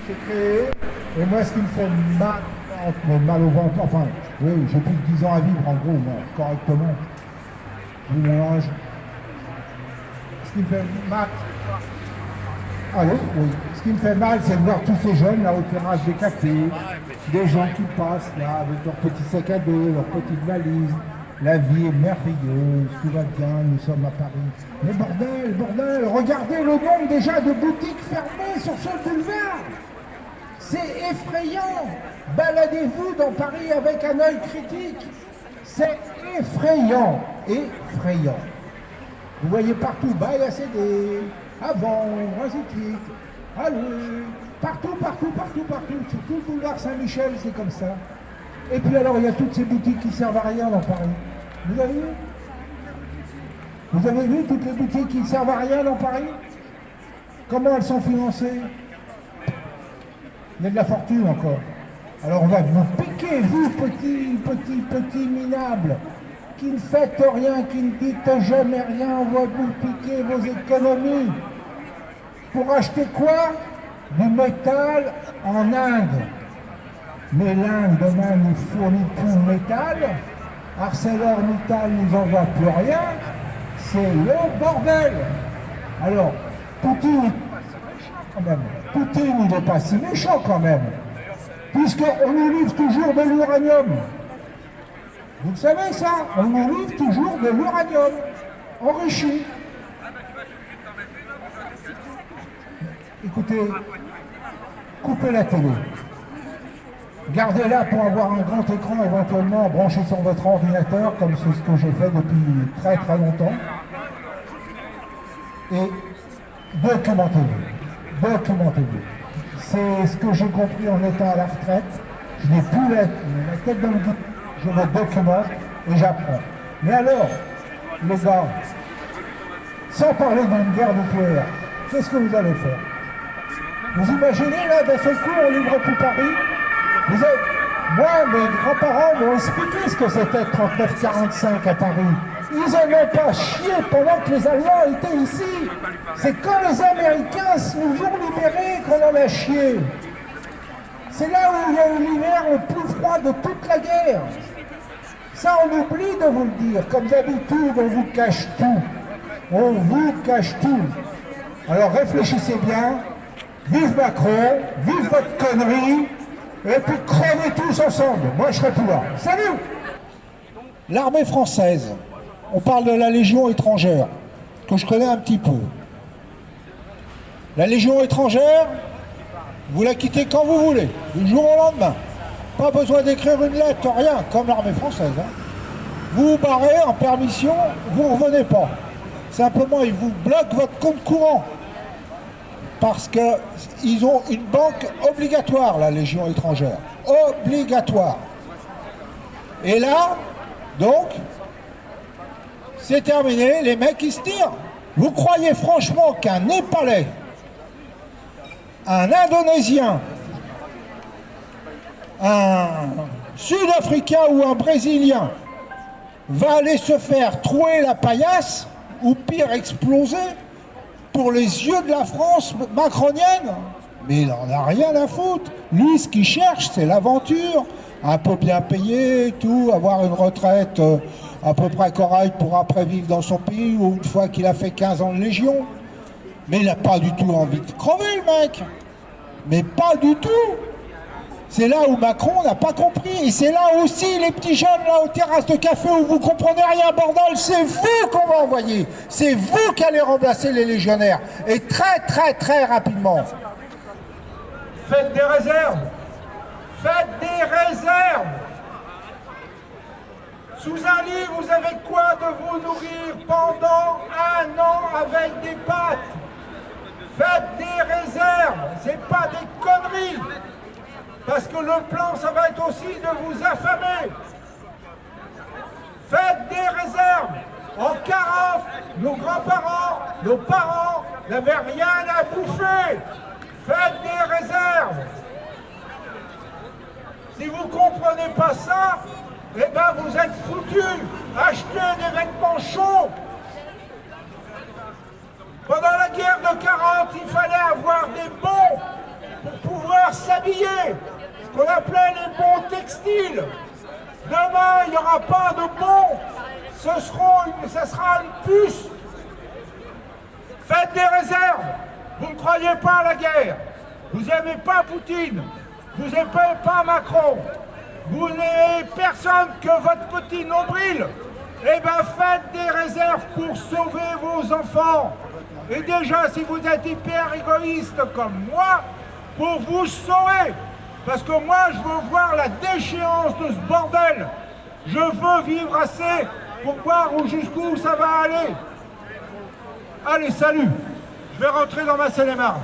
s'est créé. Et moi, ce qui me fait mal au ventre, enfin, oui, j'ai plus de 10 ans à vivre, en gros, moi, correctement, vu mon âge. Ce qui me fait mal, allô, oui. Ce qui me fait mal, c'est de voir tous ces jeunes là au terrasse des cafés, des gens qui passent là avec leurs petits sacs à dos, leurs petites valises. La vie est merveilleuse, tout va bien, nous sommes à Paris. Mais bordel, bordel, regardez le nombre déjà de boutiques fermées sur ce boulevard. C'est effrayant. Baladez-vous dans Paris avec un œil critique. C'est effrayant, effrayant. Vous voyez partout, bail à céder, à vendre, ainsi de suite. Allez, partout, partout, partout, partout. Sur tout le boulevard Saint-Michel, c'est comme ça. Et puis alors, il y a toutes ces boutiques qui servent à rien dans Paris. Vous avez vu? Vous avez vu toutes les boutiques qui ne servent à rien dans Paris? Comment elles sont financées? Il y a de la fortune encore. Alors on va vous piquer, vous, petits minables, qui ne faites rien, qui ne dites jamais rien, on va vous piquer vos économies. Pour acheter quoi? Du métal en Inde. Mais l'Inde, demain, nous fournit tout le métal. ArcelorMittal nous envoie plus rien. C'est le bordel. Alors, Poutine, quand même. Poutine, il n'est pas si méchant quand même. Puisqu'on nous livre toujours de l'uranium. Vous le savez ça? On nous livre toujours de l'uranium. Enrichi. Écoutez, coupez la télé. Gardez-la pour avoir un grand écran éventuellement branché sur votre ordinateur, comme c'est ce que j'ai fait depuis très très longtemps. Et documentez-vous. Documentez-vous. C'est ce que j'ai compris en étant à la retraite. Je n'ai plus la tête dans le guide. Je me documente et j'apprends. Mais alors, les gars, sans parler d'une guerre nucléaire, qu'est-ce que vous allez faire? Vous imaginez là, d'un seul coup, on livre tout Paris? Moi, mes grands-parents m'ont expliqué ce que c'était 39-45 à Paris. Ils n'en ont pas chié pendant que les Allemands étaient ici. C'est quand les Américains nous ont libérés qu'on en a chié. C'est là où il y a eu l'hiver le plus froid de toute la guerre. Ça, on oublie de vous le dire. Comme d'habitude, on vous cache tout. On vous cache tout. Alors réfléchissez bien. Vive Macron, vive votre connerie. Et puis crevez tous ensemble. Moi, je serai plus là. Salut! L'armée française, on parle de la Légion étrangère, que je connais un petit peu. La Légion étrangère, vous la quittez quand vous voulez, du jour au lendemain. Pas besoin d'écrire une lettre, rien, comme l'armée française. Hein. Vous vous barrez en permission, vous ne revenez pas. Simplement, ils vous bloquent votre compte courant. Parce qu'ils ont une banque obligatoire, la Légion étrangère. Obligatoire. Et là, donc, c'est terminé, les mecs ils se tirent. Vous croyez franchement qu'un Népalais, un Indonésien, un Sud-Africain ou un Brésilien va aller se faire trouer la paillasse, ou pire exploser, pour les yeux de la France macronienne? Mais il n'en a rien à foutre. Lui, ce qu'il cherche, c'est l'aventure, un peu bien payé, tout, avoir une retraite à peu près correcte pour après vivre dans son pays, ou une fois qu'il a fait 15 ans de Légion. Mais il n'a pas du tout envie de crever, le mec. Mais pas du tout. C'est là où Macron n'a pas compris. Et c'est là aussi, les petits jeunes, là, aux terrasses de café, où vous comprenez rien, bordel, c'est vous qu'on va envoyer. C'est vous qui allez remplacer les légionnaires. Et très, très, très rapidement. Faites des réserves. Faites des réserves. Sous un lit, vous avez quoi de vous nourrir pendant un an avec des pâtes? Faites des réserves. C'est pas des conneries. Parce que le plan, ça va être aussi de vous affamer. Faites des réserves. En 40, nos grands-parents, nos parents n'avaient rien à bouffer. Faites des réserves. Si vous ne comprenez pas ça, eh ben vous êtes foutus. Achetez des vêtements chauds. Pendant la guerre de 40, il fallait avoir des bons pour pouvoir pouvoir s'habiller, ce qu'on appelait les bons textiles. Demain, il n'y aura pas de bons, ce sera une puce. Faites des réserves. Vous ne croyez pas à la guerre. Vous n'aimez pas Poutine. Vous n'aimez pas Macron. Vous n'aimez personne que votre petit nombril. Eh bien, faites des réserves pour sauver vos enfants. Et déjà, si vous êtes hyper égoïste comme moi, pour vous sauver. Parce que moi, je veux voir la déchéance de ce bordel. Je veux vivre assez pour voir jusqu'où ça va aller. Allez, salut. Je vais rentrer dans ma Seine-et-Marne.